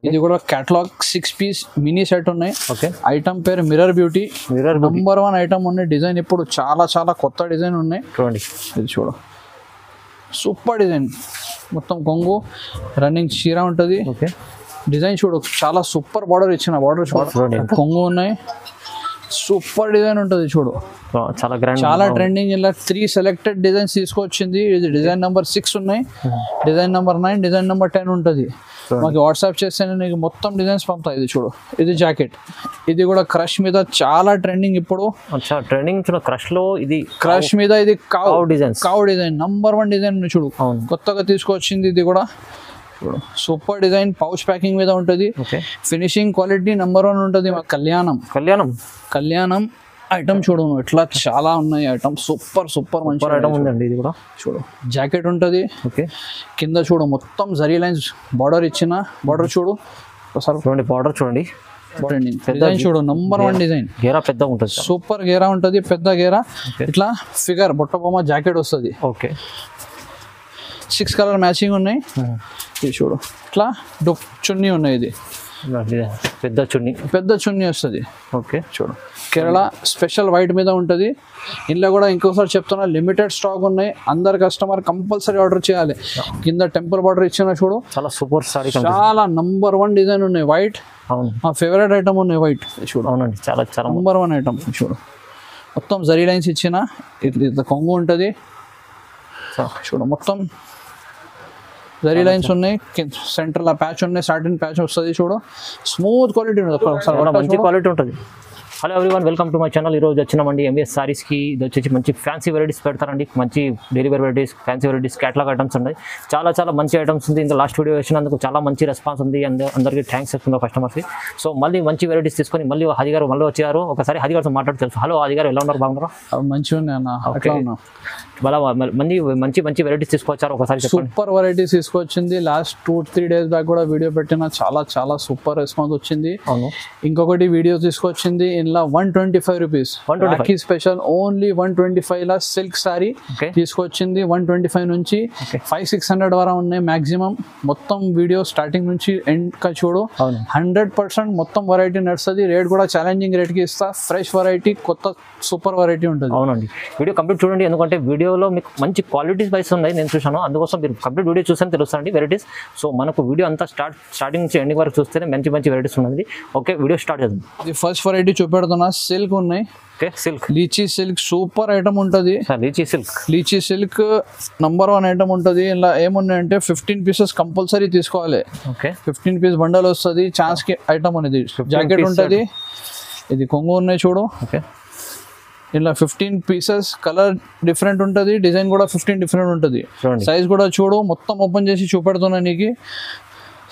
ఇది కూడా catalogue 6 piece mini set ఉన్నాయి. ఐటమ్ పేరు మిర్రర్ బ్యూటీ. నంబర్ 1 ఐటమ్ ఉన్నాయి. డిజైన్ ఇప్పుడు చాలా చాలా కొత్త డిజైన్ ఉన్నాయి. చూడండి ఇది చూడు, సూపర్ డిజైన్. మొత్తం కొంగు రన్నింగ్ చీర ఉంటుంది. డిజైన్ చూడు, చాలా సూపర్ బార్డర్ ఇచ్చిన బార్డర్ చూడండి. కొంగు ఉన్నాయి, సూపర్ డిజైన్ ఉంటుంది చూడు. చాలా ట్రెండింగ్. ఇలా 3 సెలెక్టెడ్ డిజైన్స్ తీసుకొచ్చింది. ఇది డిజైన్ నెంబర్ 6 ఉన్నాయి, డిజైన్ నెంబర్ 9, డిజైన్ నెంబర్ 10 ఉంటుంది. మాకు వాట్సాప్ చేస్తే నీకు మొత్తం డిజైన్స్ పంపుతాయి. ఇది చూడు, ఇది జాకెట్. ఇది కూడా క్రష్ మీద చాలా ట్రెండింగ్ ఇప్పుడు. ట్రెండింగ్ క్రష్ లో ఇది క్రష్ మీద ఇది కావ్ డిజైన్ నంబర్ 1 డిజైన్ చూడు, కొత్తగా తీసుకొచ్చింది. ఇది కూడా చూడు, సూపర్ డిజైన్. పౌచ్ ప్యాకింగ్ మీద ఉంటుంది. ఫినిషింగ్ క్వాలిటీ నెంబర్ 1 ఉంటుంది. కళ్యాణం ఐటమ్ చూడు, ఇట్లా చాలా ఉన్నాయి ఐటమ్. సూపర్ మంచి ఐటమ్ ఉందండి. ఇది కూడా చూడు, జాకెట్ ఉంటుంది. కింద చూడు, మొత్తం జరీ లైన్స్ బార్డర్ ఇచ్చిన బార్డర్ చూడు. ఒకసారి బార్డర్ చూడండి. డిజైన్ చూడు, నంబర్ 1 డిజైన్. గేరా పెద్ద ఉంటుంది, సూపర్ గేరా ఉంటుంది, పెద్ద గేరా. ఇట్లా ఫిగర్ బొట్ట బొమ్మ జాకెట్ వస్తుంది. 6 కలర్ మ్యాచింగ్ ఉన్నాయి. ఇది చూడు, ఇట్లా చున్నీ ఉన్నాయి. ఇది పెద్ద చున్నీ వస్తుంది. చూడు, కేరళ స్పెషల్ వైట్ మీద ఉంటుంది. ఇందులో కూడా ఇంకోసారి చెప్తున్నా, లిమిటెడ్ స్టాక్ ఉన్నాయి. అందరు కస్టమర్ కంపల్సరీ ఆర్డర్ చేయాలి. కింద టెంపుల్ బార్డర్ ఇచ్చిన చూడు, చాలా సూపర్ సారీ, చాలా నంబర్ 1 డిజైన్ ఉన్నాయి. వైట్ మా ఫేవరెట్ ఐటమ్ ఉన్నాయి. వైట్ చూడు, అవునండి, చాలా నంబర్ 1 ఐటమ్. చూడు, మొత్తం జరీ లైన్స్ ఇచ్చిన. ఇట్లా కొంగు ఉంటుంది చూడు, మొత్తం జరీ లైన్స్ ఉన్నాయి. సెంటర్ ప్యాచ్ ఉన్నాయి, సాటిన్ ప్యాచ్ వస్తుంది. చూడు, స్మూత్ క్వాలిటీ ఉంటుంది, మంచి క్వాలిటీ ఉంటుంది. Hello everyone, welcome to my channel. ఈరోజు వచ్చినామండి ఎంవిఎస్ సారీస్కి. ఇది వచ్చేసి మంచి ఫ్యాన్సీ వెరైటీస్ పెడతారండి. మంచి daily wear varieties, fancy varieties, catalogue items ఉన్నాయి. చాలా మంచి ఐటమ్స్ ఉంది. ఇంకా లాస్ట్ వీడియో వచ్చినందుకు చాలా మంచి రెస్పాన్స్ ఉంది. అందరికీ థ్యాంక్స్ చెప్తున్నా కస్టమర్స్కి. సో మళ్ళీ మంచి వెరైటీస్ తీసుకొని మళ్ళీ హది గారు మళ్ళీ వచ్చారు. ఒకసారి హది గారితో మాట్లాడి తెలుసు. హలో హది గారు, ఎలా ఉన్నారు? బాగున్నారా? మంచిగా ఉన్నాయి. మంచి వెరైటీస్ తీసుకొచ్చారు. ఒకసారి సూపర్ వెరైటీస్ తీసుకొచ్చింది. లాస్ట్ 2-3 డేస్ బ్యాక్ కూడా వీడియో పెట్టిన, చాలా సూపర్ రెస్పాన్స్ వచ్చింది. ఇంకొకటి వీడియో తీసుకొచ్చింది. ఇలా 125 రూపీస్ స్పెషల్, ఓన్లీ 125 లా సిల్క్ సారీ తీసుకొచ్చింది. 125 నుంచి 500-600 వరకు ఉన్నాయి మాక్సిమం. మొత్తం వీడియో స్టార్టింగ్ నుంచి ఎండ్ కా చూడు. 100% మొత్తం వెరైటీ నడుస్తుంది. రేట్ కూడా ఛాలెంజింగ్ రేట్ కి ఇస్తా. ఫ్రెష్ వెరైటీ, కొత్త సూపర్ వెరైటీ ఉంటుంది. అవునండి, వీడియో కంప్లీట్ చూడండి. ఎందుకంటే వీడియోలో మీకు మంచి క్వాలిటీస్ వైస్ ఉన్నాయి, నేను చూసాను. అందుకోసం మీరు కంప్లీట్ వీడియో చూసాను తెలుస్తుంది వెరైటీస్. సో మనకు వీడియో అంతా స్టార్టింగ్ నుంచి ఎండింగ్ వరకు చూస్తేనే మంచి వెరైటీస్ ఉన్నది. ఓకే, వీడియో స్టార్ట్ చేద్దాం. ఇది ఫస్ట్ వెరైటీ చూపెడుతున్నా. సిల్క్ ఉన్నాయి. లీచీ సిల్క్ సూపర్ ఐటమ్ ఉంటుంది. లీచీ సిల్క్ నంబర్ 1 ఐటమ్ ఉంటుంది. ఇలా ఏమున్నాయంటే 15 పీసెస్ కంపల్సరీ తీసుకోవాలి. 15 పీస్ బండల్ వస్తుంది. ఛాన్స్ కి ఐటమ్ అనేది. జాకెట్ ఉంటుంది. ఇది కొంగు ఉన్నాయి చూడు. ఇలా 15 పీసెస్. కలర్ డిఫరెంట్ ఉంటుంది, డిజైన్ కూడా 15 డిఫరెంట్ ఉంటుంది. సైజ్ కూడా చూడు, మొత్తం ఓపెన్ చేసి చూపెడుతున్నా నీకు.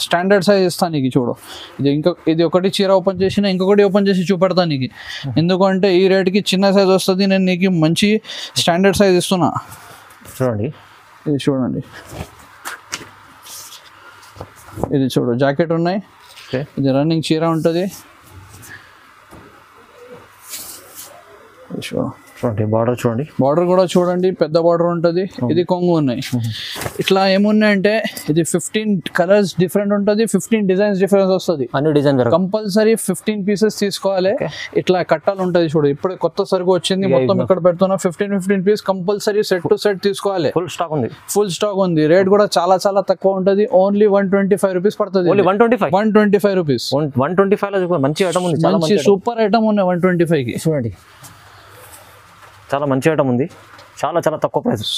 స్టాండర్డ్ సైజ్ ఇస్తాను నీకు. చూడు, ఇది ఒకటి చీర ఓపెన్ చేసిన, ఇంకొకటి ఓపెన్ చేసి చూపెడతాను నీకు. ఎందుకంటే ఈ రేట్కి చిన్న సైజ్ వస్తుంది. నేను నీకు మంచి స్టాండర్డ్ సైజ్ ఇస్తున్నా. చూడండి, ఇది చూడండి. ఇది చూడు, జాకెట్ ఉన్నాయి. ఇది రన్నింగ్ చీర ఉంటుంది. బార్డర్ చూడండి, బార్డర్ కూడా చూడండి, పెద్ద బార్డర్ ఉంటుంది. ఇది కొంగు ఉన్నాయి. ఇట్లా ఏమున్నాయంటే ఇది 15 కలర్స్ డిఫరెంట్ ఉంటుంది, 15 డిజైన్స్ డిఫరెన్స్ వస్తుంది. అన్ని డిజైన్ కంపల్సరీ 15 పీసెస్ తీసుకోవాలి. ఇట్లా కట్టాలు ఉంటుంది చూడు. ఇప్పుడు కొత్త సరుకు వచ్చింది, మొత్తం ఇక్కడ పెడుతున్నా. 15 piece compulsory set to set తీసుకోవాలి. ఫుల్ స్టాక్ ఉంది. రేట్ కూడా చాలా తక్కువ ఉంటుంది. ఓన్లీ 125 రూపీస్ పడుతుంది. 125 రూపీస్. 125 మంచి ఐటమ్ ఉంది, మంచి సూపర్ ఐటమ్ ఉన్నాయి. 125 కి చూడండి, చాలా మంచి ఐటమ్ ఉంది. చాలా తక్కువ ప్రైస్.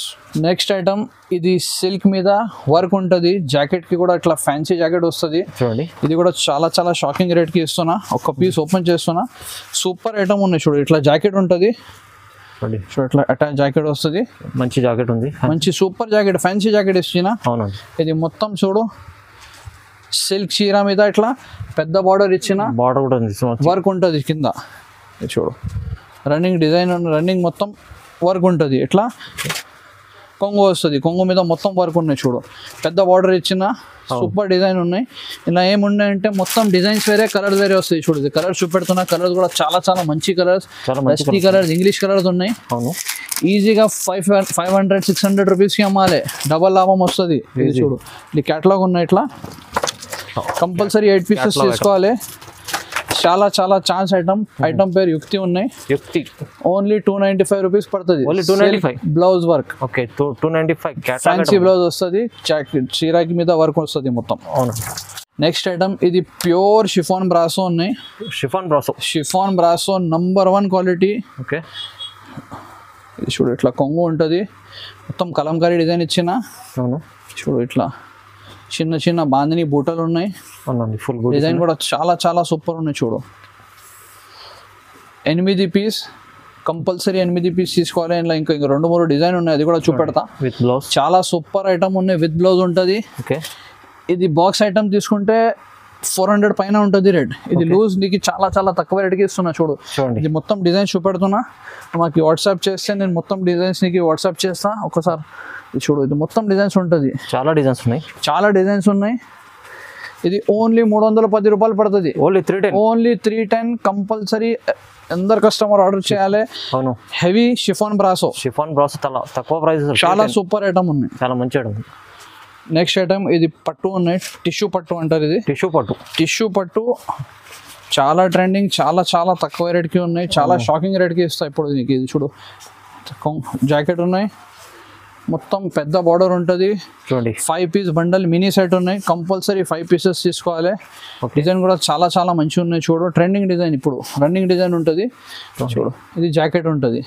నెక్స్ట్ ఐటమ్, ఇది సిల్క్ మీద వర్క్ ఉంటుంది. జాకెట్ కి కూడా ఇట్లా ఫ్యాన్సీ జాకెట్ వస్తుంది. చూడండి, ఇది కూడా చాలా షాకింగ్ రేట్ కి ఇస్తున్నా. ఒక పీస్ ఓపెన్ చేస్తున్నా. సూపర్ ఐటమ్ ఉన్నాయి చూడు. ఇట్లా జాకెట్ ఉంటుంది. ఇట్లా అటాచ్ జాకెట్ వస్తుంది. మంచి జాకెట్ ఉంది, మంచి సూపర్ జాకెట్, ఫ్యాన్సీ జాకెట్ ఇస్తున్నా. అవునండి, ఇది మొత్తం చూడు, సిల్క్ చీర మీద ఇట్లా పెద్ద బార్డర్ ఇచ్చిన. బార్డర్ కూడా వర్క్ ఉంటుంది కింద. చూడు, రన్నింగ్ డిజైన్, రన్నింగ్ మొత్తం వర్క్ ఉంటుంది. ఇట్లా కొంగు వస్తుంది. కొంగు మీద మొత్తం వర్క్ ఉన్నాయి చూడు. పెద్ద బార్డర్ ఇచ్చిన, సూపర్ డిజైన్ ఉన్నాయి. ఇలా ఏమున్నాయంటే మొత్తం డిజైన్స్ వేరే, కలర్స్ వేరే వస్తాయి. చూడు, ఇది కలర్స్ చూపెడుతున్నా. కలర్స్ కూడా చాలా మంచి colours, dusty colours, English colours ఉన్నాయి. ఈజీగా 500-600 రూపీస్కి అమ్మాలి. డబల్ లాభం వస్తుంది. ఇది చూడు, ఇది క్యాటలాగ్ ఉన్నాయి. ఇట్లా కంపల్సరీ 8 పీసెస్ తీసుకోవాలి. చాలా చాలా ఛాన్స్ ఐటమ్ పేరు యుక్తి ఉన్నాయి. యుక్తి ఓన్లీ 295 రూపీస్ పడుతుంది. Only 295 blouse work. Okay 295 fancy blouse వస్తుంది. చీరాకి మీద వర్క్ వస్తుంది మొత్తం. అవును. నెక్స్ట్ ఐటమ్ ఇది ప్యూర్ షిఫాన్ బ్రాసో ఉన్నాయి. Chiffon brasso number 1 quality. Okay ఇది చూడు ఇట్లా కొంగు ఉంటుంది, మొత్తం కలంకారీ డిజైన్ ఇచ్చిన. అవును. చూడు ఇట్లా చిన్న చిన్న బాందిని బూటలు ఉన్నాయి. అవునండి. ఫుల్ డిజైన్ కూడా చాలా చాలా సూపర్ ఉన్నాయి. చూడు 8 పీస్ కంపల్సరీ 8 పీస్ తీసుకోవాలి. ఇలా ఇంకా 2-3 డిజైన్ ఉన్నాయి, అది కూడా చూపెడతా. విత్ బ్లౌజ్ చాలా సూపర్ ఐటమ్ ఉన్నాయి, విత్ బ్లౌజ్ ఉంటుంది. ఓకే ఇది బాక్స్ ఐటమ్ తీసుకుంటే 400 పైన ఉంటుంది రేట్. ఇది లూజ్ నీకు చాలా చాలా తక్కువ రేట్కి ఇస్తున్నా. చూడండి ఇది మొత్తం డిజైన్స్ చూపెడుతున్నా. మాకు వాట్సాప్ చేస్తే నేను మొత్తం డిజైన్స్ నీకు వాట్సాప్ చేస్తా. ఒకసారి చూడు ఇది మొత్తం డిజైన్స్ ఉంటుంది. చాలా డిజైన్స్ ఉన్నాయి. ఇది ఓన్లీ 310 రూపాయలు పడుతుంది. Only 310 compulsory. అందరు కస్టమర్ ఆర్డర్ చేయాలి. అవును. హెవీ షిఫాన్ బ్రాసో తక్కువ ప్రైస్, చాలా సూపర్ ఐటమ్ ఉన్నాయి. చాలా మంచి ఐటమ్. నెక్స్ట్ ఐటమ్ ఇది పట్టు ఉన్నాయి. టిష్యూ పట్టు అంటారు. ఇది టిష్యూ పట్టు చాలా ట్రెండింగ్, చాలా చాలా తక్కువ రేట్కి ఉన్నాయి. చాలా షాకింగ్ రేట్కి ఇస్తాయి ఇప్పుడు నీకు. ఇది చూడు జాకెట్ ఉన్నాయి, మొత్తం పెద్ద బార్డర్ ఉంటుంది. చూడండి 5 పీస్ బండల్ మినీ సెట్ ఉన్నాయి. కంపల్సరీ 5 పీసెస్ తీసుకోవాలి. డిజైన్ కూడా చాలా చాలా మంచిగా ఉన్నాయి. చూడు ట్రెండింగ్ డిజైన్, ఇప్పుడు రన్నింగ్ డిజైన్ ఉంటుంది. చూడు ఇది జాకెట్ ఉంటుంది.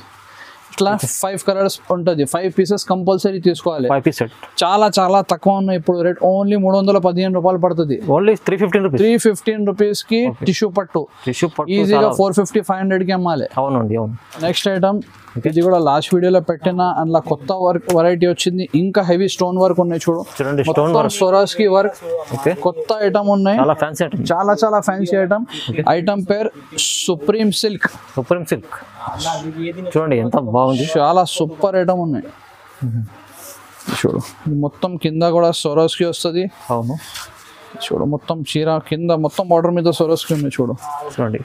ఇట్లా 5 కలర్స్ ఉంటుంది. 5 పీసెస్ కంపల్సరీ తీసుకోవాలి. 5 పీస్ సెట్ చాలా చాలా తక్కువ ఉన్నాయి ఇప్పుడు రేట్. ఓన్లీ 315 రూపాయలు పడుతుంది. ఓన్లీ 315 రూపీస్కి టిష్యూ పట్టు ఈజీగా 450-500కి అమ్మాలి. అవునండి. అవును. నెక్స్ట్ ఐటమ్ ఇది కూడా లాస్ట్ వీడియోలో పెట్టిన, అందులో కొత్త వర్క్ వెరైటీ వచ్చింది. ఇంకా హెవీ స్టోన్ వర్క్ ఉన్నాయి. చూడండి స్టోన్ వర్క్, సొరాస్కి వర్క్. కొత్త ఐటమ్ ఉన్నాయి. చాలా చాలా ఫ్యాన్సీ ఐటమ్. ఐటమ్ పేరు సుప్రీం సిల్క్. చూడండి ఎంత బాగుంది. చాలా సూపర్ ఐటమ్ ఉన్నాయి. చూడు మొత్తం కింద కూడా సొరాస్కి వస్తుంది. అవును. చూడు మొత్తం చీర కింద మొత్తం బార్డర్ మీద సొరాస్కి ఉన్నాయి. చూడండి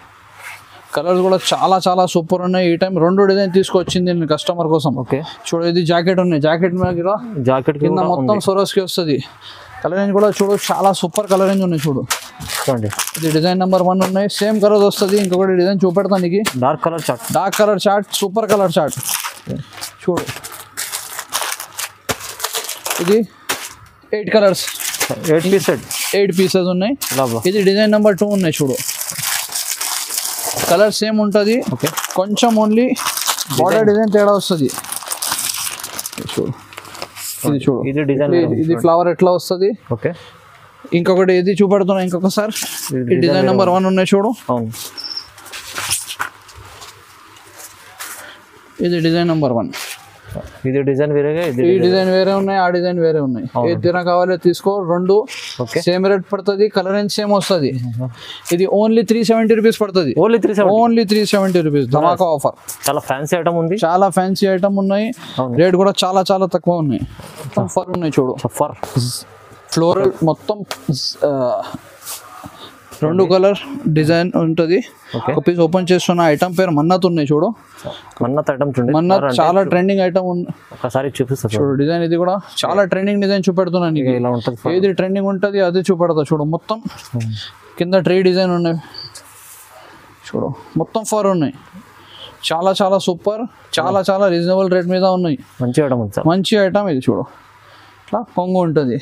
కలర్స్ కూడా చాలా చాలా సూపర్ ఉన్నాయి. ఈ టైం 2 డిజైన్ తీసుకొచ్చింది నేను కస్టమర్ కోసం. ఓకే చూడు ఇది జాకెట్ ఉన్నాయి. జాకెట్ కింద మొత్తం సొరాస్కి వస్తుంది. కలర్ రేంజ్ కూడా చూడు చాలా సూపర్ కలర్ రేంజ్ ఉన్నాయి. చూడండి ఇది డిజైన్ నెంబర్ 1 ఉన్నాయి. సేమ్ కలర్స్ వస్తుంది. ఇంకొకటి డిజైన్ చూపెడతాను నీకు. Dark colour chart super colour chart. చూడు ఇది 8 కలర్స్ 8 పీసెస్ ఉన్నాయి. ఇది డిజైన్ నెంబర్ 2 ఉన్నాయి. చూడు కలర్ సేమ్ ఉంటుంది. కొంచెం ఓన్లీ బార్డర్ డిజైన్ తేడా వస్తుంది. చూడు ఇది డిజైన్, ఇది ఫ్లవర్ ఎట్లా వస్తుంది. ఓకే ఇంకొకటి ఇది చూపెడుతున్నా ఇంకొకసారి. ఈ డిజైన్ నెంబర్ 1 ఉన్నాయి. చూడు ఇది డిజైన్ నెంబర్ 1. ఇది డిజైన్ వేరేగా, ఈ డిజైన్ వేరే ఉన్నాయి, ఆ డిజైన్ వేరే ఉన్నాయి. ఏ తీరా కావాలో తీసుకో. 2 సేమ్ రేట్ పడుతుంది. కలర్ రేంజ్ సేమ్ వస్తుంది. ఇది ఓన్లీ 370 రూపీస్ పడుతుంది. ఓన్లీ 370 రూపీస్ ధమాకా ఆఫర్. చాలా ఫ్యాన్సీ ఐటమ్ ఉంది. చాలా ఫ్యాన్సీ ఐటమ్ ఉన్నాయి. రేట్ కూడా చాలా చాలా తక్కువ ఉన్నాయి. మొత్తం ఫర్ ఉన్నాయి. చూడు ఫర్ ఫ్లోరల్ మొత్తం 2 కలర్ డిజైన్ ఉంటుంది. ఒక పీస్ ఓపెన్ చేస్తున్న. ఐటమ్ పేరు మన్నత్ ఉన్నాయి. చూడు మన్నత్ ఐటమ్ చూడండి. మన్నత్ చాలా ట్రెండింగ్ ఐటమ్ ఉంది. ఒకసారి చూపిస్తా. చూడు డిజైన్ ఇది కూడా చాలా ట్రెండింగ్ డిజైన్ చూపెడుతున్నా నీకు. ఇలా ఉంటుంది. ఏది ట్రెండింగ్ ఉంటుంది అది చూపెడతా. చూడు మొత్తం కింద ట్రీ డిజైన్ ఉన్నాయి. చూడు మొత్తం ఫర్ ఉన్నాయి. చాలా చాలా సూపర్, చాలా చాలా రీజనబుల్ రేట్ మీద ఉన్నాయి. మంచి ఐటమ్ ఇది. చూడు ఇట్లా కొంగు ఉంటుంది.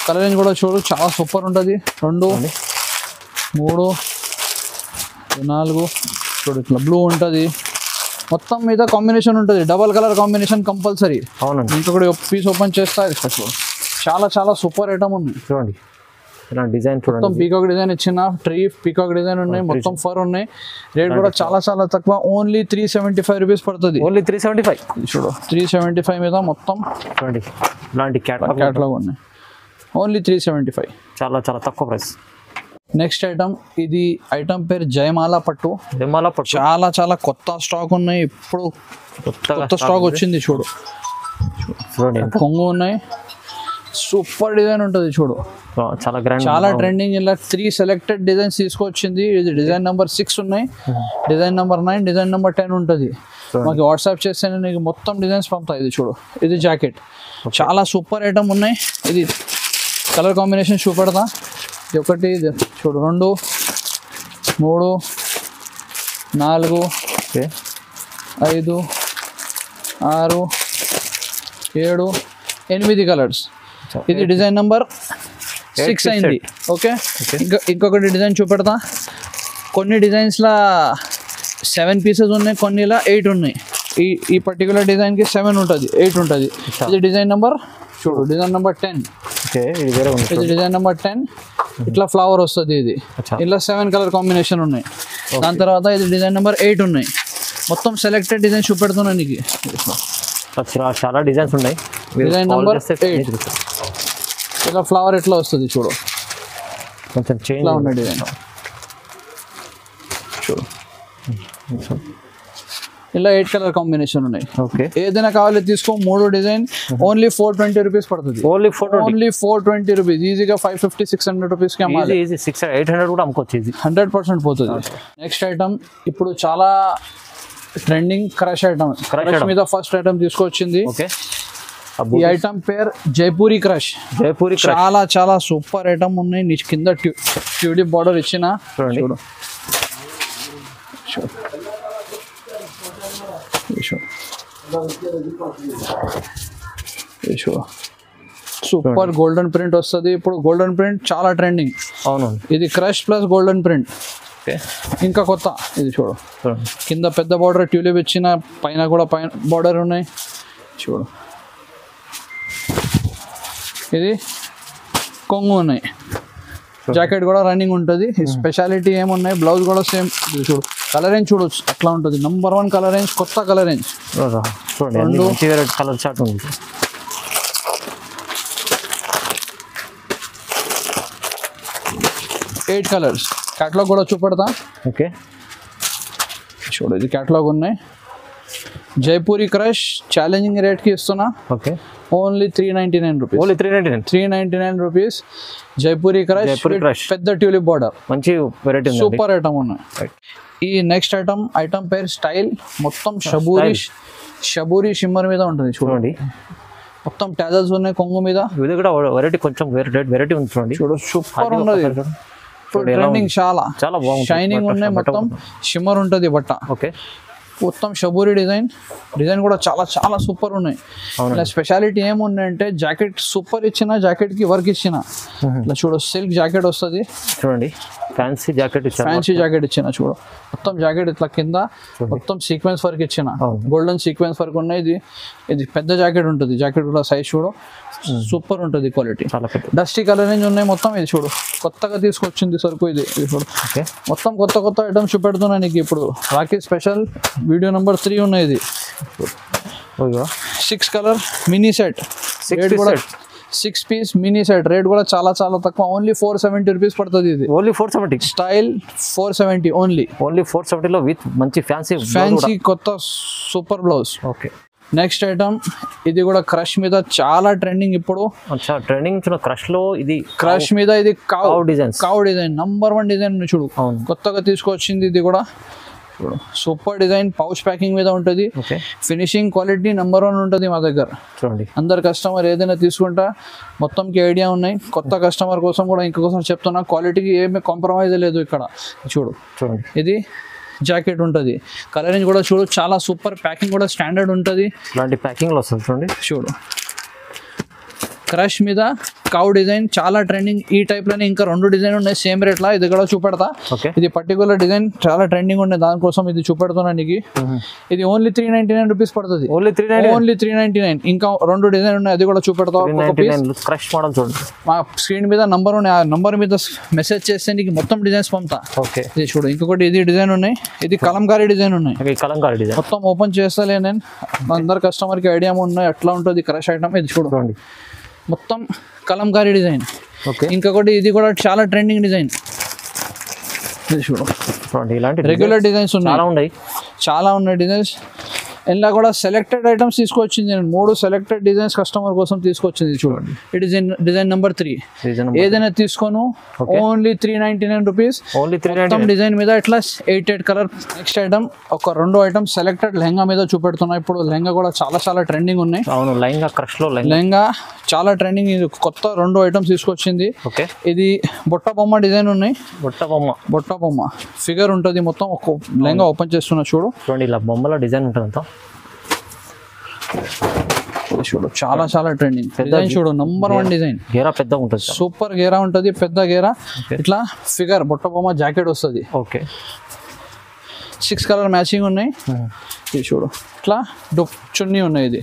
కలర్ రేంజ్ కూడా చూడు చాలా సూపర్ ఉంటుంది. 2 3 4 చూడు ఇట్లా బ్లూ ఉంటుంది. మొత్తం మీద కాంబినేషన్ ఉంటుంది. Double colour combination compulsory. అవునండి. ఇంకొకటి పీస్ ఓపెన్ చేస్తా. చూడు చాలా చాలా సూపర్ ఐటమ్ ఉంది. చూడండి డిజైన్. మొత్తం పీకాక్ డిజైన్ ఇచ్చిన. ట్రీ పీకాక్ డిజైన్ ఉన్నాయి. మొత్తం ఫర్ ఉన్నాయి. రేట్ కూడా చాలా చాలా తక్కువ. ఓన్లీ 375 రూపీస్ పడుతుంది. ఓన్లీ 375. చూడు 375 మీద మొత్తం చూడండి ఇలాంటి క్యాటలాగ్ ఉన్నాయి. ఓన్లీ 375. చాలా చాలా తక్కువ ప్రైస్. నెక్స్ట్ ఐటమ్ ఇది ఐటమ్ పేరు జయమాల పట్టు. చాలా చాలా కొత్త స్టాక్ ఉన్నాయి. ఇప్పుడు కొత్త స్టాక్ వచ్చింది. చూడు కొంగు ఉన్నాయి. సూపర్ డిజైన్ ఉంటుంది. చూడు చాలా గ్రాండ్, చాలా ట్రెండింగ్. ఇలా 3 సెలెక్టెడ్ డిజైన్స్ తీసుకొచ్చింది. ఇది డిజైన్ నెంబర్ 6 ఉన్నాయి. డిజైన్ నెంబర్ 9, డిజైన్ నెంబర్ 10 ఉంటుంది. మాకు వాట్సాప్ చేస్తే నీకు మొత్తం డిజైన్స్ పంపుతాయి. ఇది చూడు ఇది జాకెట్. చాలా సూపర్ ఐటమ్ ఉన్నాయి. ఇది కలర్ కాంబినేషన్ చూపెడతా. ఇది ఒకటి, ఇది చూడు 2 3 4 5 6 7 8 కలర్స్. ఇది డిజైన్ నెంబర్ 6 అయింది. ఓకే, ఇంకొకటి డిజైన్ చూపెడతా. కొన్ని డిజైన్స్లో 7 పీసెస్ ఉన్నాయి, కొన్నిలా 8 ఉన్నాయి. ఈ పర్టికులర్ డిజైన్కి 7 ఉంటుంది, 8 ఉంటుంది. ఇది డిజైన్ నెంబర్ చూడు, డిజైన్ నెంబర్ 10. ఇది డిజైన్ నెంబర్ 10. ఇట్లా ఫ్లవర్ వస్తుంది. ఇది ఇలా 7 కలర్ కాంబినేషన్ ఉన్నాయి. దాని తర్వాత ఇది డిజైన్ నెంబర్ 8 ఉన్నాయి. మొత్తం సెలెక్టెడ్ డిజైన్ చూపెడుతున్నాను నీకు. చాలా డిజైన్స్ ఉన్నాయి. Design number 8. ఇలా ఫ్లవర్ ఎట్లా వస్తుంది చూడు, కొంచెం చేంజ్ ఉన్న డిజైన్ చూడు. ఇలా 8 కలర్ కాంబినేషన్ ఉన్నాయి. ఓకే, ఏదైనా కావాలి తీసుకో. 3 డిజైన్ ఓన్లీ 420 రూపీస్ పడుతుంది. Only 420 rupees. ఈజీగా 550-600 రూపీస్కి అమ్మాలి. 800 కూడా అమ్ముకోవచ్చు. ఈజీ 100% పోతుంది. నెక్స్ట్ ఐటమ్ ఇప్పుడు చాలా ట్రెండింగ్ క్రష్ ఐటమ్. క్రష్ మీద ఫస్ట్ ఐటమ్ తీసుకొచ్చింది. ఓకే, ఈ ఐటమ్ పేరు జైపూరి క్రష్. చాలా చాలా సూపర్ ఐటమ్ ఉన్నాయి. నీ కింద ట్యూలిప్ బార్డర్ ఇచ్చిన చూడు. సూపర్ గోల్డెన్ ప్రింట్ వస్తుంది. ఇప్పుడు గోల్డెన్ ప్రింట్ చాలా ట్రెండింగ్. అవును, ఇది క్రష్ ప్లస్ గోల్డెన్ ప్రింట్. ఇంకా కొత్త ఇది చూడు. కింద పెద్ద బార్డర్ ట్యూలిప్ ఇచ్చిన, పైన కూడా పైన బార్డర్ ఉన్నాయి చూడు. ఇది కొంగు ఉన్నాయి. జాకెట్ కూడా రన్నింగ్ ఉంటుంది. స్పెషాలిటీ ఏమున్నాయి, బ్లౌజ్ కూడా సేమ్. చూడు కలర్ రేంజ్ చూడొచ్చు, అట్లా ఉంటుంది. నెంబర్ 1 కలర్ రేంజ్, కొత్త కలర్ రేంజ్. కలర్ చార్ట్ ఉంది. 8 కలర్స్. క్యాటలాగ్ కూడా చూపెడతా. ఓకే, చూడు ఇది క్యాటలాగ్ ఉన్నాయి. జైపూరి క్రష్ ఛాలెంజింగ్ రేట్కి ఇస్తున్నా. Okay, only 399 rupees. Only 399 rupees. Jaipuri crush పెద్ద ట్యూలిప్ బార్డర్. మంచి వెరైటీ, సూపర్ ఐటమ్ ఉన్నాయి. ఈ నెక్స్ట్ ఐటమ్ పేరు స్టైల్. మొత్తం షబూరి షిమ్మర్ మీద ఉంటుంది చూడండి. మొత్తం టాజల్స్ ఉన్నాయి కొంగు మీద. ఇది కూడా వెరైటీ, కొంచెం వెరైటీ ఉంది చూడండి. చూడు సూపర్ ఉన్నది. ట్రెండింగ్ చాలా బాగుంది. షైనింగ్ ఉన్నాయి. మొత్తం షిమ్మర్ ఉంటుంది బట్ట. ఓకే, మొత్తం షబూరి డిజైన్ కూడా చాలా చాలా సూపర్ ఉన్నాయి. ఇలా స్పెషాలిటీ ఏమున్నాయంటే జాకెట్ సూపర్ ఇచ్చిన, జాకెట్ కి వర్క్ ఇచ్చిన. ఇలా చూడు సిల్క్ జాకెట్ వస్తుంది చూడండి. ఫ్యాన్సీ జాకెట్ ఇచ్చిన చూడు. మొత్తం జాకెట్ ఇట్లా కింద మొత్తం సీక్వెన్స్ వర్క్ ఇచ్చిన, గోల్డెన్ సీక్వెన్స్ వర్క్ ఉన్నాయి. ఇది పెద్ద జాకెట్ ఉంటుంది. జాకెట్ కూడా సైజ్ చూడు, సూపర్ ఉంటుంది. క్వాలిటీ డస్టీ కలర్ రేంజ్ ఉన్నాయి మొత్తం. ఇది చూడు కొత్తగా తీసుకొచ్చింది సరుకు. ఇది చూడు మొత్తం కొత్త ఐటమ్స్ చూపెడుతున్నా నీకు. ఇప్పుడు రాఖీ స్పెషల్ వీడియో నెంబర్ 3 ఉన్నాయి. ఇది 6 colour mini set. 6 piece mini set. Rate కూడా చాలా చాలా తక్కువ. ఓన్లీ 470 రూపీస్ పడుతుంది. ఇది ఓన్లీ 470. స్టైల్ 470 ఓన్లీ 470లో విత్ మంచి ఫ్యాన్సీ కొత్త super blouse. Okay, next item ఇది కూడా క్రష్ మీద చాలా ట్రెండింగ్ ఇప్పుడు. క్రష్ లో ఇది క్రష్ మీద ఇది కావ్ డిజైన్ నంబర్ 1 డిజైన్ చూడు. కొత్తగా తీసుకొచ్చింది ఇది కూడా. Super design. పౌచ్ ప్యాకింగ్ మీద ఉంటుంది. ఫినిషింగ్ క్వాలిటీ నెంబర్ 1 ఉంటుంది మా దగ్గర. చూడండి అందరు కస్టమర్ ఏదైనా తీసుకుంటా మొత్తంకి ఐడియా ఉన్నాయి. కొత్త కస్టమర్ కోసం కూడా ఇంకొకసారి చెప్తున్నా, క్వాలిటీకి ఏమీ కాంప్రమైజ్ లేదు ఇక్కడ. చూడండి ఇది జాకెట్ ఉంటుంది. కలర్ రేంజ్ కూడా చూడు చాలా సూపర్. ప్యాకింగ్ కూడా స్టాండర్డ్ ఉంటుంది. ఇలాంటి ప్యాకింగ్లో వస్తుంది చూడండి. చూడు క్రష్ మీద కౌ డిజైన్ చాలా ట్రెండింగ్. ఈ టైప్ లోనే ఇంకా 2 డిజైన్ ఉన్నాయి సేమ్ రేట్ లా. ఇది కూడా చూపెడతా. ఇది పర్టికులర్ డిజైన్ చాలా ట్రెండింగ్ ఉన్నాయి, దానికోసం ఇది చూపెడుతున్నా నీకు. ఇది ఓన్లీ 399 రూపీస్ పడుతుంది. ఓన్లీ 399. ఇంకా 2 డిజైన్ ఉన్నాయి, అది కూడా చూపెడతా. క్రష్ మోడల్ చూడండి. మా స్క్రీన్ మీద నంబర్ ఉన్నాయి, ఆ నంబర్ మీద మెసేజ్ చేస్తే నీకు మొత్తం డిజైన్స్ పంపుతా. ఓకే, ఇది చూడు. ఇంకొకటి ఇది డిజైన్ ఉన్నాయి. ఇది కలంకారీ డిజైన్ ఉన్నాయి. కలంకారీ డిజైన్ మొత్తం ఓపెన్ చేస్తలే నేను. అందరు కస్టమర్ కి ఐడియా ఉన్నాయి ఎట్లా ఉంటుంది క్రష్ ఐటమ్. ఇది చూడండి మొత్తం కలంకారీ డిజైన్. ఇంకొకటి ఇది కూడా చాలా ట్రెండింగ్ డిజైన్. ఇది చూడు. ఇలాంటి రెగ్యులర్ డిజైన్స్ ఉన్నాయి, చాలా ఉన్నాయి డిజైన్స్. ఇలా కూడా సెలెక్టెడ్ ఐటమ్స్ తీసుకొచ్చింది నేను 3 సెలెక్టెడ్ డిజైన్స్ కస్టమర్ కోసం తీసుకొచ్చింది చూడండి. ఇది డిజైన్ నెంబర్ 3. ఏదైనా తీసుకోను ఓన్లీ 399 రూపీస్. డిజైన్ మీద ఇట్లా 8 కలర్. నెక్స్ట్ ఐటమ్ ఒక 2 ఐటమ్ సెలెక్టెడ్ లెహంగా మీద చూపెడుతున్నా. ఇప్పుడు లెహంగా కూడా చాలా ట్రెండింగ్ ఉన్నాయి. అవును, లెహంగా క్రష్ లో లెహంగా చాలా ట్రెండింగ్. ఇది కొత్త 2 ఐటమ్స్ తీసుకొచ్చింది. ఇది బొట్ట బొమ్మ డిజైన్ ఉన్నాయి. బొట్ట బొమ్మ ఫిగర్ ఉంటుంది మొత్తం. ఒక లెహంగా ఓపెన్ చేస్తున్నా చూడు. ఇలా బొమ్మల డిజైన్ ఉంటుంది అంతా చూడు. చాలా ట్రెండింగ్ డిజైన్ చూడు. Number 1 design. గేరా పెద్ద ఉంటుంది, సూపర్ గేరా ఉంటుంది, పెద్ద గేరా. ఇట్లా ఫిగర్ బొట్ట బొమ్మ జాకెట్ వస్తుంది. ఓకే, 6 కలర్ మ్యాచింగ్ ఉన్నాయి. ఇది చూడు. ఇట్లా చున్నీ ఉన్నాయి. ఇది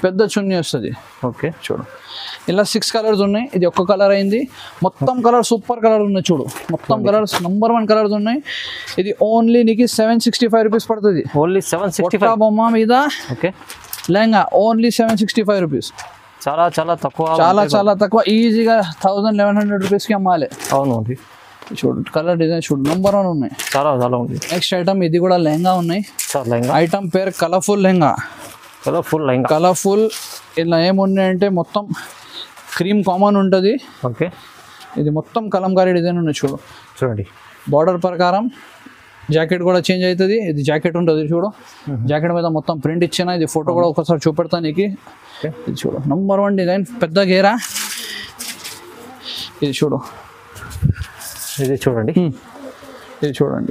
పెద్ద చున్నీ వస్తుంది. ఓకే, చూడు. ఇలా 6 కలర్స్ ఉన్నాయి. ఇది ఒక్క కలర్ అయింది. మొత్తం కలర్ సూపర్ కలర్ ఉన్నాయి చూడు. మొత్తం కలర్స్ నంబర్ 1 కలర్స్ ఉన్నాయి. ఇది ఓన్లీ నీకు 765 రూపీస్ పడుతుంది. ఓన్లీ 765 బొమ్మ మీద. Okay, lehenga only 765 rupees. చాలా తక్కువ, చాలా తక్కువ. ఈజీగా 1100 రూపీస్కి అమ్మాలి. అవును, చూడు. కలర్ డిజైన్ చూడు. నంబర్ 1 ఉన్నాయి. చాలా ఉంది. నెక్స్ట్ ఐటమ్ ఇది కూడా లెహంగా ఉన్నాయి. ఐటమ్ పేరు కలర్ఫుల్ లెహంగా. కలర్ఫుల్ ఇలా ఏమున్నాయంటే మొత్తం క్రీమ్ కామన్ ఉంటుంది. ఓకే, ఇది మొత్తం కలంకారీ డిజైన్ ఉన్నాయి చూడండి. బార్డర్ ప్రకారం జాకెట్ కూడా చేంజ్ అవుతుంది. ఇది జాకెట్ ఉంటుంది చూడు. జాకెట్ మీద మొత్తం ప్రింట్ ఇచ్చిన. ఇది ఫోటో కూడా ఒకసారి చూపెడతాను నీకు. ఇది చూడు. Number 1 design. పెద్ద గేరా. ఇది చూడు. ఇది చూడండి.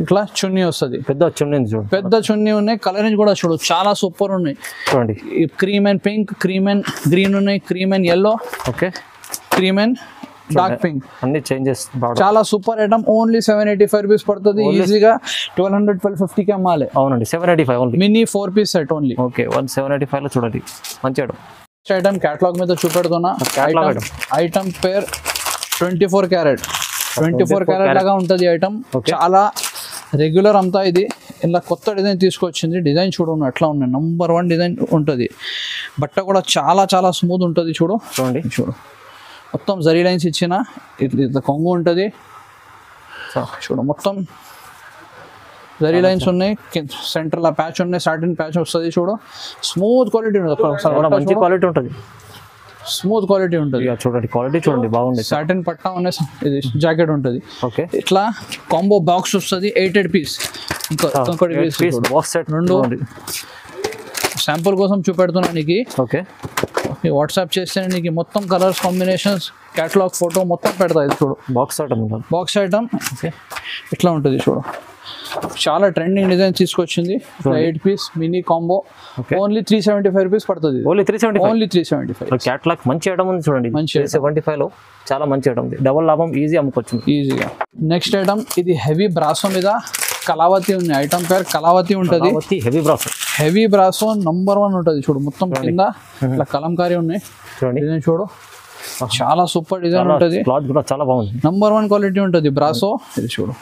ఇట్లా చున్నీ వస్తుంది. పెద్ద చున్నీ చూడు. పెద్ద చున్నీ ఉన్నాయి. కలరింగ్ కూడా చూడు. చాలా సూపర్ ఉన్నాయి చూడండి. Cream and pink, cream and green ఉన్నాయి, cream and yellow, okay, cream and dark pink అన్ని చేంజెస్. చాలా సూపర్ ఐటమ్. ఓన్లీ 785 రూపీస్ పడుతుంది. ఈజీగా 1200-1250కి అమ్మాలి. అవునండి, 785 only. Mini 4 piece set only. Okay, 785 లో చూడండి. మంచి ఐటమ్ క్యాటలాగ్ మీద చూపెడుతున్నా. ఐటమ్ పేరు 24 క్యారెట్. 24 క్యారెట్ లాగా ఉంటుంది ఐటమ్. చాలా రెగ్యులర్ అంతా. ఇది ఇలా కొత్త డిజైన్ తీసుకొచ్చింది. డిజైన్ చూడు ఎట్లా ఉన్నాయి. నంబర్ 1 డిజైన్ ఉంటుంది. బట్ట కూడా చాలా స్మూత్ ఉంటుంది చూడు. చూడు. మొత్తం జరీ లైన్స్ ఇచ్చిన. ఇట్లా కొంగు ఉంటుంది చూడు. మొత్తం జరీ లైన్స్ ఉన్నాయి. సెంటర్లో ప్యాచ్ ఉన్నాయి. సాటిన్ ప్యాచ్ వస్తుంది చూడు. స్మూత్ క్వాలిటీ ఉంటుంది. మంచి క్వాలిటీ ఉంటుంది. స్మూత్ క్వాలిటీ ఉంటుంది చూడండి. క్వాలిటీ చూడండి, బాగుంది. సాటిన్ పట్టా ఉన్నాయి. ఇది జాకెట్ ఉంటుంది. ఓకే, ఇట్లా కాంబో బాక్స్ వస్తుంది. 8 పీస్. ఇంకొకటి బాక్స్ సెట్ 2 శాంపుల్ కోసం చూపెడుతున్నా నీకు. ఓకే, వాట్సాప్ చేస్తే నీకు మొత్తం కలర్స్ కాంబినేషన్స్ క్యాటలాగ్ ఫోటో మొత్తం పెడతా. ఇది చూడు. బాక్స్ ఐటమ్ ఇట్లా ఉంటుంది చూడు. చాలా ట్రెండింగ్ డిజైన్ తీసుకొచ్చింది. 8 piece mini combo. Only 375 rupees పడుతుంది. ఓన్లీ 375. క్యాటలాగ్ మంచి ఐటమ్ ఉంది చూడండి. 375 లో చాలా మంచి ఐటమ్ ఉంది. డబుల్ లాభం ఈజీ అమ్ముకోవచ్చు ఈజీగా. నెక్స్ట్ ఐటమ్ ఇది హెవీ బ్రాసో మీద కళావతి ఉంది. ఐటమ్ పేరు కళావతి ఉంటుంది. హెవీ బ్రాసో నంబర్ 1 ఉంటుంది చూడు. మొత్తం కింద ఇట్లా కలంకారీ ఉన్నాయి డిజైన్ చూడు. చాలా సూపర్ డిజైన్ ఉంటుంది. క్లాత్ కూడా చాలా బాగుంది. నంబర్ 1 క్వాలిటీ ఉంటుంది బ్రాసో. ఇది చూడు.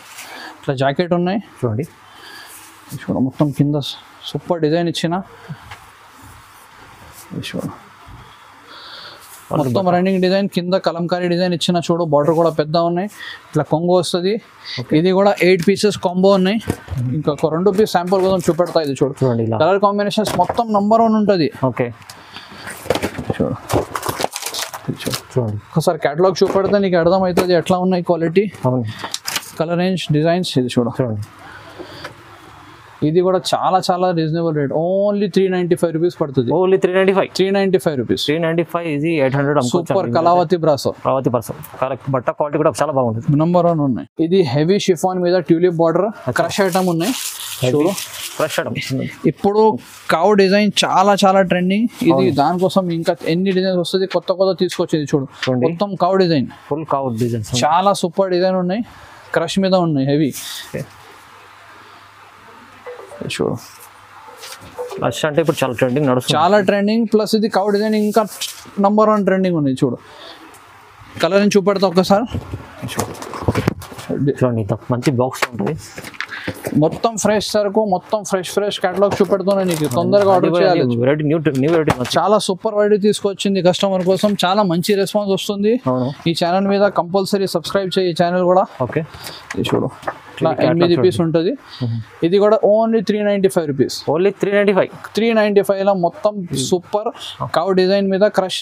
ఇట్లా జాకెట్ ఉన్నాయి చూడండి. చూడు. మొత్తం కింద సూపర్ డిజైన్ ఇచ్చిన. చూడు. మొత్తం రన్నింగ్ డిజైన్. కింద కలంకారీ డిజైన్ ఇచ్చిన చూడు. బార్డర్ కూడా పెద్ద ఉన్నాయి. ఇట్లా కొంగు వస్తుంది. ఇది కూడా 8 పీసెస్ కాంబో ఉన్నాయి. ఇంకొక 2 పీస్ శాంపుల్ కోసం చూపెడతా. ఇది చూడు. కలర్ కాంబినేషన్స్ మొత్తం నంబర్ 1 ఉంటుంది. ఓకే, చూడు. ఒకసారి క్యాటలాగ్ చూపెడితే నీకు అర్థమవుతుంది ఎట్లా ఉన్నాయి క్వాలిటీ, కలర్ రేంజ్, డిజైన్స్. ఇది చూడండి. ఇది కూడా చాలా రీజనబుల్ రేట్. ఓన్లీ 395 రూపీస్ పడుతుంది. Only 395 rupees. 395 ఇది 800. Super Kalavathi brasso. కరెక్ట్. బట్ట క్వాలిటీ కూడా చాలా బాగుంటుంది. నంబర్ 1 ఉన్నాయి. ఇది హెవీ షిఫాన్ మీద ట్యూలిప్ బార్డర్ క్రష్ ఐటమ్ ఉన్నాయి చూడు. Crush item. ఇప్పుడు కౌ డిజైన్ చాలా ట్రెండింగ్. ఇది దానికోసం ఇంకా ఎన్ని డిజైన్స్ వస్తుంది కొత్త తీసుకొచ్చేది చూడు. మొత్తం cow design. Full cow design. చాలా సూపర్ డిజైన్ ఉన్నాయి. క్రష్ మీద ఉన్నాయి హెవీ. చూడు. క్రష్ అంటే ఇప్పుడు చాలా ట్రెండింగ్ నడుస్తుంది. చాలా ట్రెండింగ్. ప్లస్ ఇది కౌ డిజైన్ ఇంకా నంబర్ 1 ట్రెండింగ్ ఉంది చూడు. కలర్ ని చూపెడతా ఒకసారి. చూడండి. మంచి బాక్స్ ఉంటుంది. మొత్తం ఫ్రెష్ సరుకు. మొత్తం ఫ్రెష్ క్యాటలాగ్ చూపెడుతున్నా నీకు. తొందరగా ఆర్డర్ చేయాలి. చాలా సూపర్ వెరైటీ తీసుకొచ్చింది కస్టమర్ కోసం. చాలా మంచి రెస్పాన్స్ వస్తుంది. ఈ ఛానల్ మీద కంపల్సరీ సబ్స్క్రైబ్ చేయి. ఈ ఛానల్ కూడా. ఓకే, చూడు. ఇట్లా 8 పీస్ ఉంటుంది. ఇది కూడా ఓన్లీ 395 రూపీస్. ఓన్లీ 395 లో మొత్తం సూపర్ కౌ డిజైన్ మీద క్రష్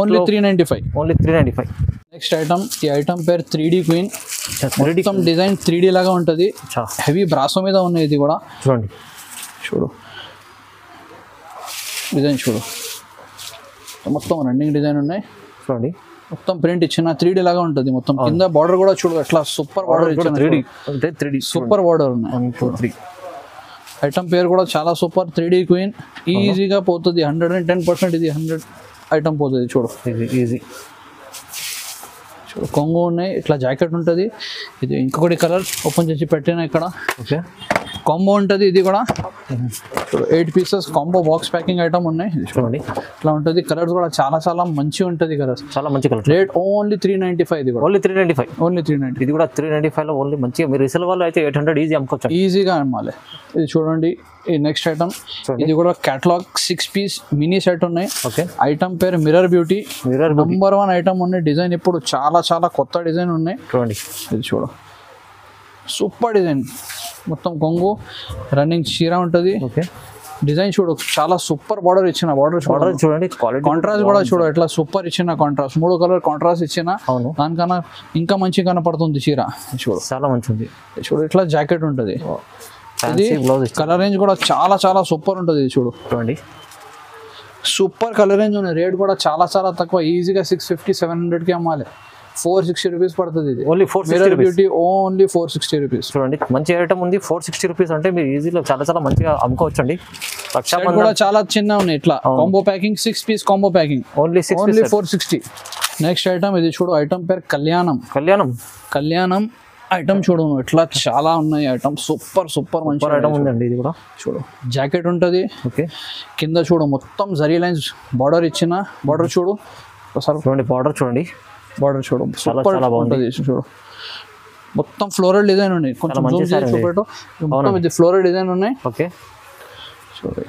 ఓన్లీ 395. నెక్స్ట్ ఐటమ్, ఈ ఐటమ్ పేరు 3D క్వీన్. మొత్తం డిజైన్ 3D లాగా ఉంటుంది. హెవీ బ్రాసో మీద ఉన్నాయి. ఇది కూడా చూడండి, చూడు డిజైన్ చూడు, మొత్తం రన్నింగ్ డిజైన్ ఉన్నాయి. చూడండి మొత్తం ప్రింట్ ఇచ్చిన 3D లాగా ఉంటుంది. మొత్తం కింద బార్డర్ కూడా చూడు ఎట్లా సూపర్ బార్డర్ ఇచ్చిన 3D సూపర్ బార్డర్ ఉన్నాయి. 1 2 3 ఐటమ్ పేరు కూడా చాలా సూపర్ 3D క్వీన్. ఈజీగా పోతుంది 110%. ఇది 100 ఐటమ్ పోతుంది. చూడు ఈజీ. చూడు కొంగు ఉన్నాయి, ఇట్లా జాకెట్ ఉంటుంది. ఇది ఇంకొకటి కలర్ ఓపెన్ చేసి పెట్టిన ఇక్కడ. ఓకే, కాంబో ఉంటుంది. ఇది కూడా చూడు 8 pieces combo box packing item ఉన్నాయి. చూడండి ఇట్లా ఉంటుంది. కలర్స్ కూడా చాలా చాలా మంచిగా ఉంటుంది. కలర్స్ చాలా మంచి కలర్. Rate only 395. ఇది కూడా ఓన్లీ 395. ఇది కూడా 395 లో ఓన్లీ మంచిగా మీరు రీసేల్ వాళ్ళు అయితే 800 ఈజీ అమ్ముకోవచ్చు, ఈజీగా అమ్మాలి. ఇది చూడండి. ఈ నెక్స్ట్ ఐటమ్, ఇది కూడా కేటలాగ్ 6 పీస్ మినీ సెట్ ఉన్నాయి. ఓకే, ఐటమ్ పేరు మిర్రర్ బ్యూటీ. నంబర్ 1 ఐటమ్ ఉన్నాయి. డిజైన్ ఇప్పుడు చాలా చాలా కొత్త డిజైన్ ఉన్నాయి. చూడండి, ఇది చూడు సూపర్ డిజైన్. మొత్తం కొంగు రన్నింగ్ చీర ఉంటుంది. ఓకే, డిజైన్ చూడు చాలా సూపర్ బార్డర్ ఇచ్చిన. బార్డర్ చూడండి, కాంట్రాస్ట్ కూడా చూడు ఎట్లా సూపర్ ఇచ్చిన. కాంట్రాస్ట్ 3 కలర్ కాంట్రాస్ట్ ఇచ్చిన. దానికన్నా ఇంకా మంచిగా కనపడుతుంది చీర. చూడు చాలా మంచిది. చూడు ఇట్లా జాకెట్ ఉంటుంది. ఇది కలర్ రేంజ్ కూడా చాలా చాలా సూపర్ ఉంటుంది. చూడు చూడండి, సూపర్ కలర్ రేంజ్ ఉన్నాయి. రేట్ కూడా చాలా చాలా తక్కువ. ఈజీగా 650-700కి అమ్మాలి. 460 రూపీస్ పడుతుంది. ఇది ఓన్లీ 460 బ్యూటీ ఓన్లీ 460 రూపీస్. చూడండి మంచి ఐటమ్ ఉంది. 460 రూపీస్ అంటే మీరు ఈజీలో చాలా చాలా మంచిగా అమ్ముకోవచ్చు అండి. కూడా చాలా చిన్న ఉన్నాయి. ఇట్లా combo packing 6 piece combo packing only 460. Next item, ఇది చూడు ఐటమ్ పేరు కళ్యాణం ఐటమ్ చూడు ఇట్లా చాలా ఉన్నాయి. ఐటమ్ సూపర్ సూపర్ మంచి ఐటమ్ ఉందండి. ఇది కూడా చూడు జాకెట్ ఉంటుంది. ఓకే, కింద చూడు మొత్తం జరీ లైన్స్ బార్డర్ ఇచ్చిన. బార్డర్ చూడు ఒకసారి. చూడండి బార్డర్ చూడండి, బార్డర్ చూడు సూపర్ ఉంటుంది. చూడు మొత్తం ఫ్లోరల్ డిజైన్ ఉన్నాయి. కొంచెం మొత్తం ఇది ఫ్లోరల్ డిజైన్ ఉన్నాయి. ఓకే, చూడు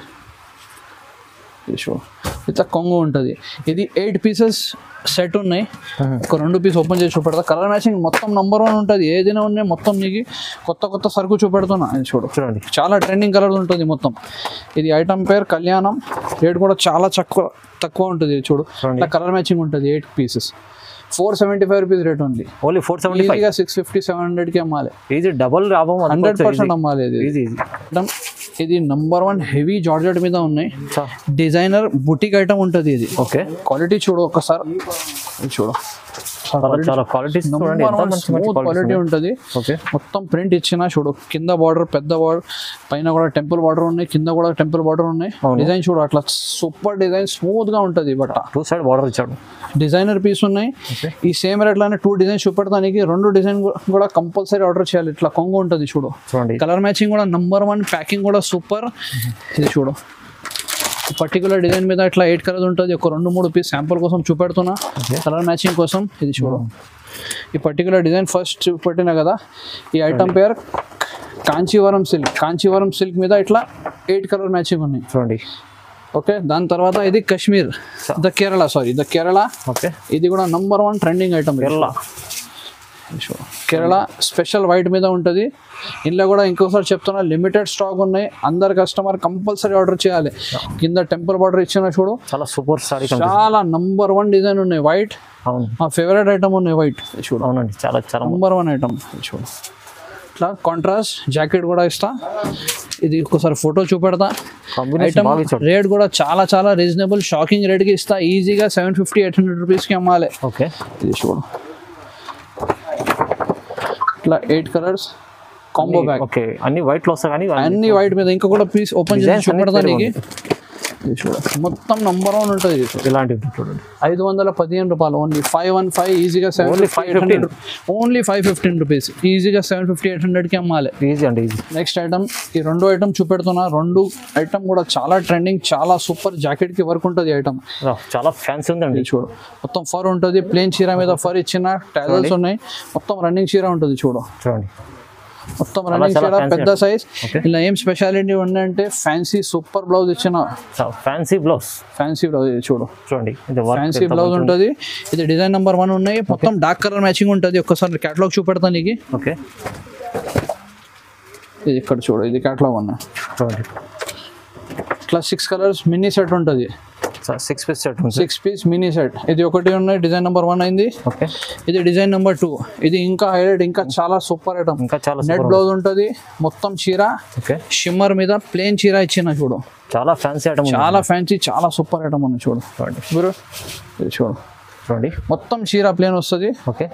ఇట్లా కొంగు ఉంటుంది. ఇది 8 పీసెస్ సెట్ ఉన్నాయి. ఒక 2 పీస్ ఓపెన్ చేసి చూపెడతా. కలర్ మ్యాచింగ్ మొత్తం నంబర్ 1 ఉంటుంది. ఏదైనా ఉన్నాయి మొత్తం నీకు కొత్త సరుకు చూపెడుతున్నా. చూడండి చాలా ట్రెండింగ్ కలర్ ఉంటుంది మొత్తం. ఇది ఐటమ్ పేరు కళ్యాణం. రేట్ కూడా చాలా తక్కువ ఉంటుంది. చూడు ఇట్లా కలర్ మ్యాచింగ్ ఉంటుంది. 8 పీసెస్ 475 రూపీస్ రేట్ ఉంది. ఓన్లీ 475. 650-700కి అమ్మాలి. ఈజీ డబుల్ లాభం 100% అమ్మాలి. ఇది నంబర్ 1 హెవీ జార్జెట్ మీద ఉన్నాయి. డిజైనర్ బుటిక్ ఐటమ్ ఉంటుంది. ఇది ఓకే, క్వాలిటీ చూడు ఒకసారి. చూడు చాలా క్వాలిటీ ఉంటుంది. మొత్తం ప్రింట్ ఇచ్చిన. చూడు కింద బార్డర్ పెద్ద బార్డర్, పైన కూడా టెంపుల్ బార్డర్ ఉన్నాయి, కింద కూడా టెంపుల్ బార్డర్ ఉన్నాయి. డిజైన్ చూడు అట్లా సూపర్ డిజైన్, స్మూత్ గా ఉంటుంది. బట్ 2 సైడ్ బార్డర్ ఇచ్చాడు. డిజైనర్ పీస్ ఉన్నాయి. ఈ సేమ్ రేట్ లోనే 2 డిజైన్ చూపెడతానికి 2 డిజైన్ కూడా కంపల్సరీ ఆర్డర్ చేయాలి. ఇట్లా కొంగు ఉంటుంది. చూడు కలర్ మ్యాచింగ్ కూడా నంబర్ 1, ప్యాకింగ్ కూడా సూపర్. ఇది చూడు పర్టికులర్ డిజైన్ మీద ఇట్లా 8 కలర్స్ ఉంటుంది. ఒక 2-3 పీస్ శాంపుల్ కోసం చూపెడుతున్నా కలర్ మ్యాచింగ్ కోసం. ఇది చూడు ఈ పర్టికులర్ డిజైన్ ఫస్ట్ చూపెట్టినా కదా. ఈ ఐటమ్ పేరు కాంచీవరం సిల్క్ మీద ఇట్లా 8 కలర్ మ్యాచింగ్ ఉన్నాయి. చూడండి ఓకే, దాని తర్వాత ఇది కాశ్మీర్ ద కేరళ. ఓకే, ఇది కూడా number 1 trending item. Kerala special white మీద ఉంటుంది. ఇంట్లో కూడా ఇంకోసారి చెప్తున్నా లిమిటెడ్ స్టాక్ ఉన్నాయి. అందరు కస్టమర్ కంపల్సరీ ఆర్డర్ చేయాలి. కింద టెంపుల్ బార్డర్ ఇచ్చిన. చూడు చాలా సూపర్ సారీ, చాలా నంబర్ 1 డిజైన్ ఉన్నాయి. వైట్ మా ఫేవరెట్ ఐటమ్ ఉన్నాయి. వైట్ చూడు. అవునండి, చాలా చాలా నంబర్ 1 ఐటమ్. చూడు ఇట్లా కాంట్రాస్ట్ జాకెట్ కూడా ఇస్తా. ఇది ఒకసారి ఫోటో చూపెడతా. ఐటమ్ రేట్ కూడా చాలా చాలా రీజనబుల్ షాకింగ్ రేట్కి ఇస్తా. ఈజీగా 750-800 రూపీస్కి అమ్మాలి. ఓకే, ఇది చూడు ఇట్లా 8 కలర్స్ కాంబో బ్యాగ్. ఓకే, అన్ని వైట్ లో వస్తాయి కానీ అన్ని వైట్ మీద ఇంకా కూడా పీస్ ఓపెన్ చేసి చూపెడతానికి. మొత్తం నంబర్ 1 ఉంటుంది. ఇలాంటివి చూడండి 515 రూపాయలు. ఓన్లీ 515 ఈజీగా 750 ఓన్లీ 515 రూపీస్ ఈజీగా 750-800కి అమ్మాలి. ఈజీ అండి, ఈజీ. నెక్స్ట్ ఐటమ్, ఈ 2 ఐటమ్ చూపెడుతున్నా. 2 ఐటమ్ కూడా చాలా ట్రెండింగ్, చాలా సూపర్. జాకెట్ కి వర్క్ ఉంటుంది. ఐటమ్ చాలా ఫ్యాన్సీ ఉందండి. చూడు మొత్తం ఫర్ ఉంటుంది. ప్లేన్ చీర మీద ఫర్ ఇచ్చిన. టాజల్స్ ఉన్నాయి. మొత్తం రన్నింగ్ చీర ఉంటుంది. చూడండి మొత్తం రన్నింగ్ చీర పెద్ద సైజ్. ఇలా ఏం స్పెషాలిటీ ఉన్నాయంటే ఫ్యాన్సీ సూపర్ బ్లౌజ్ ఇచ్చిన. ఫ్యాన్సీ బ్లౌజ్ చూడండి ఫ్యాన్సీ బ్లౌజ్ ఉంటుంది. ఇది డిజైన్ నంబర్ 1 ఉన్నాయి. మొత్తం డార్క్ కలర్ మ్యాచింగ్ ఉంటుంది. ఒక్కసారి కేటలాగ్ చూపెడతా నీకు. ఓకే, ఇది ఇక్కడ చూడు, ఇది క్యాటలాగ్ ఉన్నాయి. ఇట్లా 6 కలర్స్ మినీ సెట్ ఉంటుంది. 6 piece set, 6 piece mini set. ఇది ఒకటి ఉన్నాయి, డిజైన్ నెంబర్ 1 అయింది. ఓకే, ఇది డిజైన్ నెంబర్ 2. ఇది ఇంకా హైలైట్, ఇంకా చాలా సూపర్ ఐటమ్. ఇంకా చాలా నెట్ బ్లౌజ్ ఉంటుంది, మొత్తం చీర ఓకే షిమ్మర్ మీద ప్లేన్ చీర ఇచ్చిన చూడు. చాలా ఫ్యాన్సీ ఐటమ్, చాలా ఫ్యాన్సీ, చాలా సూపర్ ఐటమ్ ఉంది చూడు. గురు ఇది చూడు, చూడండి మొత్తం చీర ప్లేన్ వస్తుంది. ఓకే,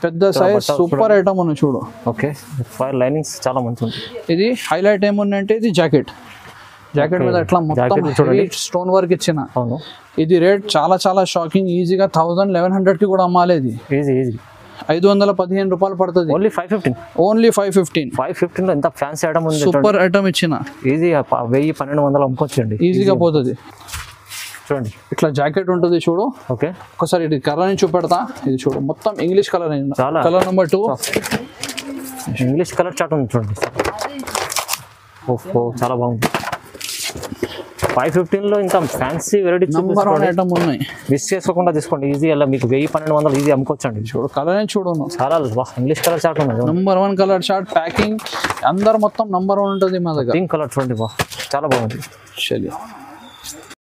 పెద్ద సైజ్ సూపర్ ఐటమ్ ఉంది చూడు. ఓకే, ఫైర్ లైనింగ్స్ చాలా మంచి ఉంది. ఇది హైలైట్ ఏముందంటే ఇది జాకెట్ మీద ఇట్లా మొత్తం స్టోన్ వర్క్ ఇచ్చిన. అవును, ఇది రేట్ చాలా చాలా షాకింగ్. ఈజీగా 1100-1100 కి కూడా అమ్మాలి. ఇది ఈజీ 515 రూపాయలు పడుతుంది. ఓన్లీ 515. ఓన్లీ 515. 515 లో ఎంత ఫ్యాన్సీ ఐటమ్ ఉంది, సూపర్ ఐటమ్ ఇచ్చిన. ఈజీ 1000-1200 అమ్ముకోవచ్చండి ఈజీగా పోతుంది. చూడండి ఇట్లా జాకెట్ ఉంటుంది చూడు. ఓకే, ఒకసారి ఇది కలర్ ని చూపెడతా. ఇది చూడు, మొత్తం ఇంగ్లీష్ కలర్ అయింది. చాలా colour number 2 English colour chart ఉంది చూడండి. ఓహో, చాలా బాగుంది. 515 లో ఇంకా ఫ్యాన్సీ వెరైటీ నంబర్ 1 ఐటమ్ ఉన్నాయి. మిస్ చేసుకోకుండా తీసుకోండి. ఈజీ అలా మీకు 1000-1200 ఈజీ అమ్ముకోవచ్చండి. చూడు, కలర్ ని చూడు, చాలా ఇంగ్లీష్ కలర్ చార్ట్ ఉంది. నంబర్ 1 కలర్ చార్ట్, ప్యాకింగ్ అందరు మొత్తం నంబర్ 1 ఉంటుంది మా దగ్గర. పింక్ కలర్ చూడండి, చాలా బాగుంది. చలి